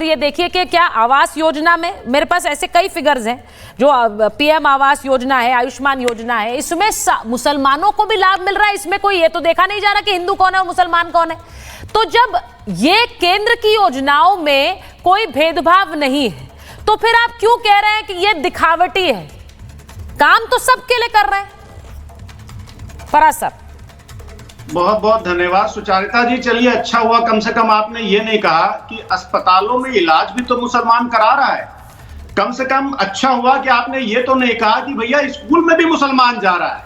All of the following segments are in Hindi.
ये देखिए कि क्या आवास योजना में, मेरे पास ऐसे कई फिगर्स हैं, जो पीएम आवास योजना है, आयुष्मान योजना है, इसमें मुसलमानों को भी लाभ मिल रहा है। इसमें कोई ये तो देखा नहीं जा रहा कि हिंदू कौन है और मुसलमान कौन है। तो जब ये केंद्र की योजनाओं में कोई भेदभाव नहीं है, तो फिर आप क्यों कह रहे हैं कि ये दिखावटी है? काम तो सबके लिए कर रहे हैं। फराज साहब, बहुत बहुत धन्यवाद सुचारिता जी। चलिए, अच्छा हुआ कम से कम आपने ये नहीं कहा कि अस्पतालों में इलाज भी तो मुसलमान करा रहा है। कम से कम अच्छा हुआ कि आपने ये तो नहीं कहा कि भैया स्कूल में भी मुसलमान जा रहा है।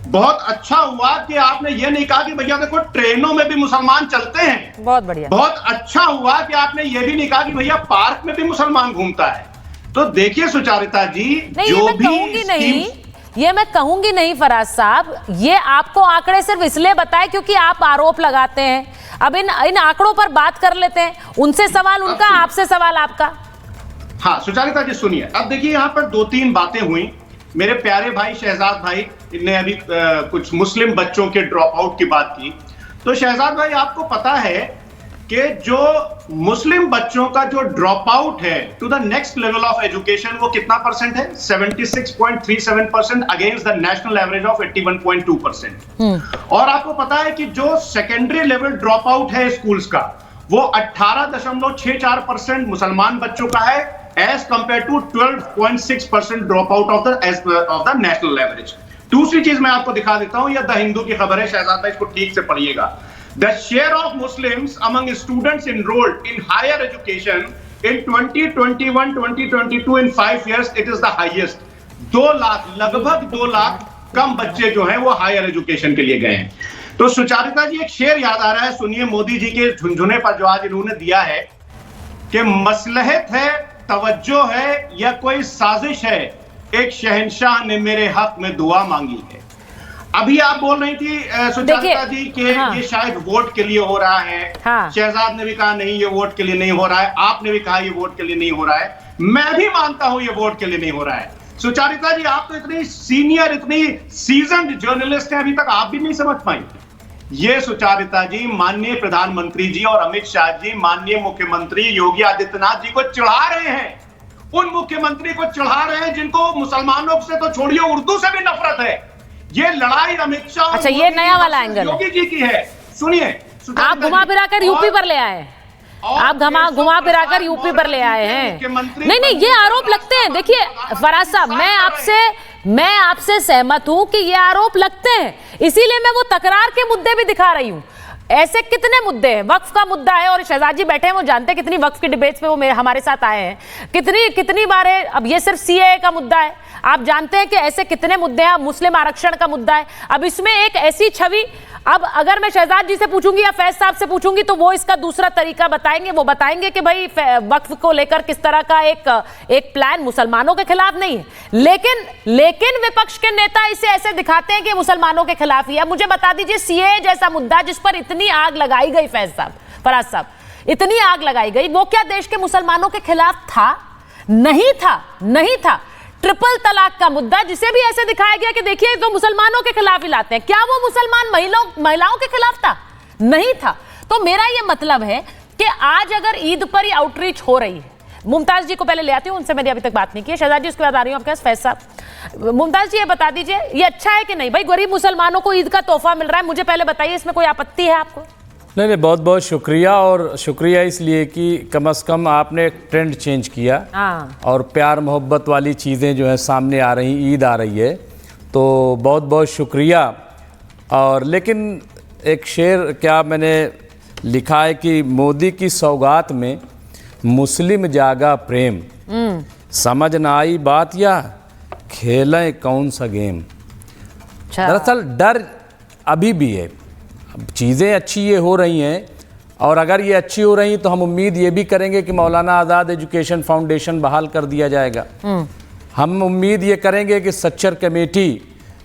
बहुत अच्छा हुआ कि आपने ये नहीं कहा कि भैया देखो ट्रेनों में भी मुसलमान चलते हैं। बहुत बढ़िया। बहुत अच्छा हुआ कि आपने ये भी नहीं कहा कि भैया पार्क में भी मुसलमान घूमता है। तो देखिए सुचारिता जी, जो भी ये मैं कहूंगी नहीं फराज साहब, ये आपको आंकड़े सिर्फ इसलिए बताए क्योंकि आप आरोप लगाते हैं। अब इन आंकड़ों पर बात कर लेते हैं, उनसे सवाल उनका, आपसे सवाल आपका। हाँ सुचारिता जी सुनिए, अब देखिए यहाँ पर दो तीन बातें हुई। मेरे प्यारे भाई शहजाद भाई ने अभी कुछ मुस्लिम बच्चों के ड्रॉप आउट की बात की। तो शहजाद भाई, आपको पता है कि जो मुस्लिम बच्चों का जो ड्रॉप आउट है to the next level of education, वो कितना परसेंट है? 76.37% against the national average of 81.2%। और आपको पता है कि जो सेकेंडरी लेवल ड्रॉप आउट है स्कूल्स का, वो 18.64% मुसलमान बच्चों का है, as compare to 12.6% drop out of the national average. दूसरी चीज मैं आपको दिखा देता हूं, यह द हिंदू की खबर है, शहजाद भाई इसको ठीक से पढ़िएगा। The share of Muslims among students enrolled in higher education in 2021-2022 in 5 years, it is the highest. 2 lakh, लगभग 2 लाख कम बच्चे जो हैं वो हायर एजुकेशन के लिए गए हैं। तो सुचारिता जी, एक शेर याद आ रहा है, सुनिए मोदी जी के झुनझुने पर जो आज इन्होंने दिया है कि मसलहत है, तवज्जो है या कोई साजिश है, एक शहंशाह ने मेरे हक में दुआ मांगी है। अभी आप बोल रही थी सुचारिता जी कि ये शायद वोट के लिए हो रहा है। शहजाद ने भी कहा नहीं ये वोट के लिए नहीं हो रहा है, आपने भी कहा ये वोट के लिए नहीं हो रहा है, मैं भी मानता हूं ये वोट के लिए नहीं हो रहा है। सुचारिता जी, आप तो इतनी सीनियर, इतनी सीजन्ड जर्नलिस्ट हैं, अभी तक आप भी नहीं समझ पाई ये। सुचारिता जी, माननीय प्रधानमंत्री जी और अमित शाह जी माननीय मुख्यमंत्री योगी आदित्यनाथ जी को चढ़ा रहे हैं, उन मुख्यमंत्री को चढ़ा रहे हैं जिनको मुसलमानों से तो छोड़िए उर्दू से भी नफरत है। ये लड़ाई अमित शाह, अच्छा ये नया वाला एंगल योगी जी की है। सुनिए, आप घुमा फिरा कर यूपी पर ले आए, आप घुमा फिरा कर यूपी पर ले आए हैं। नहीं, ये आरोप लगते हैं। देखिए फराज साहब, मैं आपसे सहमत हूं कि ये आरोप लगते हैं, इसीलिए मैं वो तकरार के मुद्दे भी दिखा रही हूं। ऐसे कितने मुद्दे हैं, वक्फ का मुद्दा है, और शहजाद जी बैठे हैं, वो जानते हैं कितनी वक्फ की डिबेट्स पे वो हमारे साथ आए हैं, कितनी बार है। अब ये सिर्फ सीएए का मुद्दा है, आप जानते हैं कि ऐसे कितने मुद्दे हैं। मुस्लिम आरक्षण का मुद्दा है। अब इसमें एक ऐसी छवि, अब अगर मैं शहजाद जी से पूछूंगी या फैज साहब से पूछूंगी तो वो इसका दूसरा तरीका बताएंगे। वो बताएंगे कि भाई वक्फ को लेकर किस तरह का एक प्लान मुसलमानों के खिलाफ नहीं है, लेकिन विपक्ष के नेता इसे ऐसे दिखाते हैं कि मुसलमानों के खिलाफ ही है। मुझे बता दीजिए, सीएए जैसा मुद्दा जिस पर इतनी आग लगाई गई, फराज साहब इतनी आग लगाई गई, वो क्या देश के मुसलमानों के खिलाफ था? नहीं था। ट्रिपल तलाक का मुद्दा, जिसे भी ऐसे दिखाया गया कि देखिए तो मुसलमानों के खिलाफ ही लाते हैं, क्या वो मुसलमान महिलाओं के खिलाफ था? नहीं था। तो मेरा ये मतलब है कि आज अगर ईद पर ही आउटरीच हो रही है, मुमताज जी को पहले ले आती हूं, उनसे मैंने अभी तक बात नहीं की, शहजाद जी उसके बाद आ रही हूं आपके पास। फैज साहब, मुमताज जी ये बता दीजिए, ये अच्छा है कि नहीं? भाई गरीब मुसलमानों को ईद का तोहफा मिल रहा है, मुझे पहले बताइए, इसमें कोई आपत्ति है आपको? नहीं, बहुत बहुत शुक्रिया, और शुक्रिया इसलिए कि कम से कम आपने एक ट्रेंड चेंज किया और प्यार मोहब्बत वाली चीज़ें जो है सामने आ रही, ईद आ रही है, तो बहुत बहुत शुक्रिया। और लेकिन एक शेर क्या मैंने लिखा है कि मोदी की सौगात में मुस्लिम जागा प्रेम, समझ ना आई बात या खेलें कौन सा गेम। दरअसल डर अभी भी है। चीज़ें अच्छी ये हो रही हैं, और अगर ये अच्छी हो रही तो हम उम्मीद ये भी करेंगे कि मौलाना आज़ाद एजुकेशन फाउंडेशन बहाल कर दिया जाएगा। हम उम्मीद ये करेंगे कि सच्चर कमेटी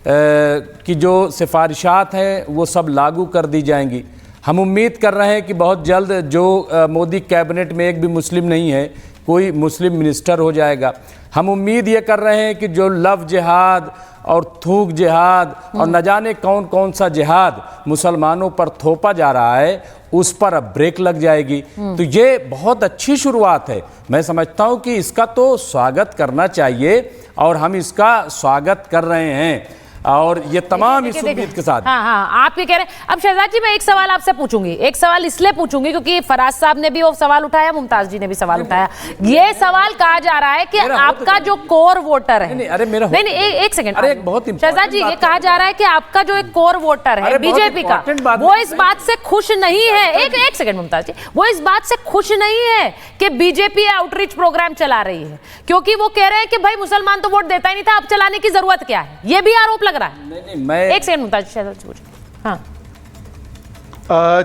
की जो सिफारिशात हैं वो सब लागू कर दी जाएंगी। हम उम्मीद कर रहे हैं कि बहुत जल्द जो मोदी कैबिनेट में एक भी मुस्लिम नहीं है, कोई मुस्लिम मिनिस्टर हो जाएगा। हम उम्मीद ये कर रहे हैं कि जो लव जिहाद और थूक जिहाद और न जाने कौन कौन सा जिहाद मुसलमानों पर थोपा जा रहा है, उस पर अब ब्रेक लग जाएगी। तो ये बहुत अच्छी शुरुआत है। मैं समझता हूं कि इसका तो स्वागत करना चाहिए और हम इसका स्वागत कर रहे हैं और ये तमाम इस उम्मीद के साथ। हाँ, आप ये कह रहे हैं। अब शहजाद जी, मैं एक सवाल आपसे पूछूंगी, एक सवाल इसलिए पूछूंगी क्योंकि फराज साहब ने भी वो सवाल उठाया, मुमताज जी ने भी सवाल उठाया। ये सवाल कहा जा रहा है कि आपका जो कोर वोटर है, नहीं, एक सेकंड, शहजाद जी, ये कहा जा रहा है कि आपका जो एक कोर वोटर है बीजेपी का, वो इस बात से खुश नहीं है, एक सेकंड मुमताज जी, वो इस बात से खुश नहीं है कि बीजेपी आउटरीच प्रोग्राम चला रही है, क्योंकि वो कह रहे हैं कि भाई मुसलमान तो वोट देता ही नहीं था, अब चलाने की जरूरत क्या है। ये भी आरोप लग रहा है। नहीं, मैं एक सेकंड मुमताज। हाँ,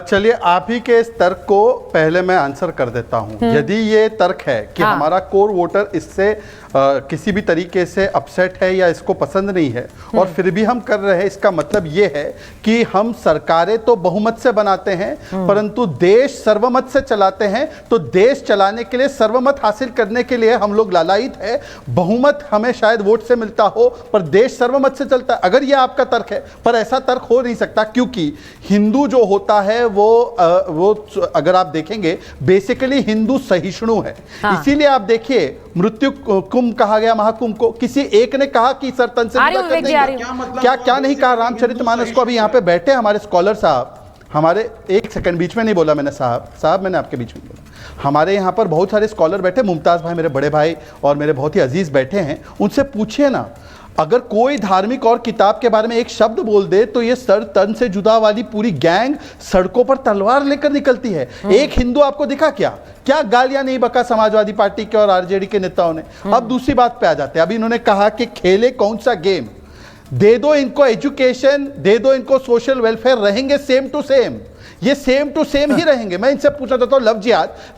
चलिए, आप ही के इस तर्क को पहले मैं आंसर कर देता हूं। यदि ये तर्क है कि हमारा कोर वोटर इससे किसी भी तरीके से अपसेट है या इसको पसंद नहीं है और फिर भी हम कर रहे हैं, इसका मतलब ये है कि हम सरकारें तो बहुमत से बनाते हैं परंतु देश सर्वमत से चलाते हैं। तो देश चलाने के लिए, सर्वमत हासिल करने के लिए हम लोग लालायित है। बहुमत हमें शायद वोट से मिलता हो पर देश सर्वमत से चलता है। अगर ये आपका तर्क है, पर ऐसा तर्क हो नहीं सकता क्योंकि हिंदू जो होता है वो अगर आप देखेंगे बेसिकली हिंदू सहिष्णु है। इसीलिए आप देखिए मृत्यु कुंभ कहा गया महाकुंभ को। किसी एक ने कहा कि सर तन से क्या नहीं कहा। रामचरितमानस को अभी यहाँ पे बैठे हमारे स्कॉलर साहब, हमारे, एक सेकंड, बीच में नहीं बोला मैंने, साहब मैंने आपके बीच में बोला। हमारे यहाँ पर बहुत सारे स्कॉलर बैठे, मुमताज भाई मेरे बड़े भाई और मेरे बहुत ही अजीज बैठे हैं, उनसे पूछिए ना, अगर कोई धार्मिक और किताब के बारे में एक शब्द बोल दे तो ये सर तन से जुदा वाली पूरी गैंग सड़कों पर तलवार लेकर निकलती है। एक हिंदू आपको दिखा क्या गालियां नहीं बका समाजवादी पार्टी के और आरजेडी के नेताओं ने। अब दूसरी बात पे आ जाते हैं। अभी इन्होंने कहा कि खेले कौन सा गेम, दे दो इनको एजुकेशन, दे दो इनको सोशल वेलफेयर, रहेंगे सेम टू सेम, ये सेम टू सेम ही रहेंगे। मैं इनसे पूछना चाहता हूं,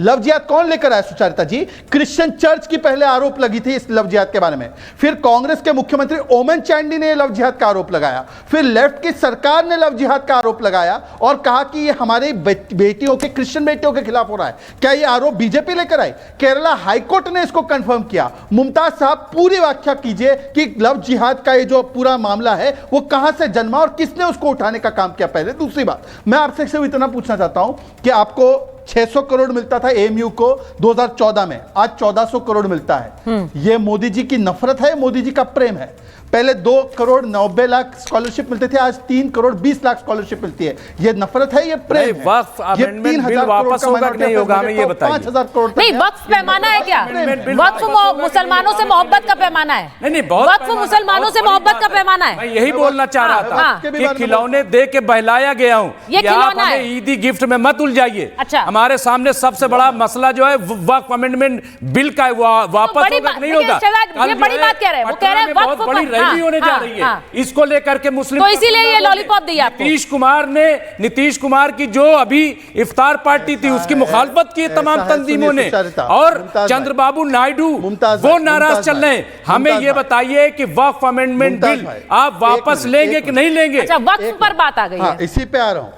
लव जिहाद कौन लेकर आया सुचारिता जी? क्रिश्चियन चर्च की पहले आरोप लगी थी इस लव जिहाद के बारे में, फिर कांग्रेस के मुख्यमंत्री ओमन चांडी ने लव जिहाद का आरोप लगाया, फिर लेफ्ट की सरकार ने लव जिहाद का आरोप लगाया और कहा कि ये हमारे बेटियों के, क्रिश्चियन बेटियों के खिलाफ हो रहा है। क्या ये आरोप बीजेपी लेकर आई? केरला हाईकोर्ट ने इसको कंफर्म किया। मुमताज साहब पूरी व्याख्या कीजिए कि लव जिहाद का ये जो पूरा मामला है वो कहां से जन्मा और किसने उसको उठाने का काम किया। पहले दूसरी बात, मैं आपसे इतना पूछना चाहता हूं कि आपको 600 करोड़ मिलता था एएमयू को 2014 में, आज 1400 करोड़ मिलता है। यह मोदी जी की नफरत है, मोदी जी का प्रेम है? पहले 2 करोड़ 90 लाख स्कॉलरशिप मिलते थे, आज 3 करोड़ 20 लाख स्कॉलरशिप मिलती है। ये नफरत है, ये प्रेम है। वक्फ अमेंडमेंट बिल वापस होगा कि नहीं होगा, हमें ये बताइए। 5000 करोड़ नहीं, वक्फ पैमाना है क्या? वक्फ मुसलमानों से मोहब्बत का पैमाना है। नहीं, वक्फ मुसलमानों से मोहब्बत का पैमाना है। मैं यही बोलना चाह रहा था कि खिलौने दे के बहलाया गया हूँ, ये खिलौना है, ईदी गिफ्ट में मत उलझाइए। अच्छा, हमारे सामने सबसे बड़ा मसला जो है वक्फ अमेंडमेंट बिल का वापस होगा नहीं होगा। ये बड़ी बात कह रहे हैं, वो कह रहे हैं बहुत बड़ी रैली होने जा रही है। इसको लेकर के मुस्लिम, तो इसीलिए ये लॉलीपॉप दी आपको। नीतीश कुमार की जो अभी इफ्तार पार्टी थी उसकी मुखालफत की तमाम तंजीमों ने, और चंद्रबाबू नायडू वो नाराज चल रहे हैं। हमें ये बताइए कि वक्फ अमेंडमेंट बिल आप वापस लेंगे कि नहीं लेंगे? अच्छा, वक्फ पर बात आ गई है। इसी पे आ रहा हूं।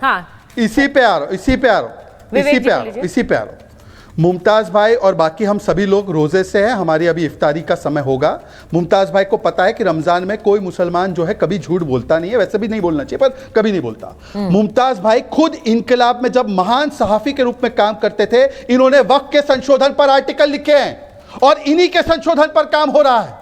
मुमताज भाई और बाकी हम सभी लोग रोजे से हैं, हमारी अभी इफ्तारी का समय होगा। मुमताज भाई को पता है कि रमजान में कोई मुसलमान जो है कभी झूठ बोलता नहीं है, वैसे भी नहीं बोलना चाहिए पर कभी नहीं बोलता। मुमताज भाई खुद इनकलाब में जब महान सहाफी के रूप में काम करते थे, इन्होंने वक्फ के संशोधन पर आर्टिकल लिखे हैं और इन्हीं के संशोधन पर काम हो रहा है।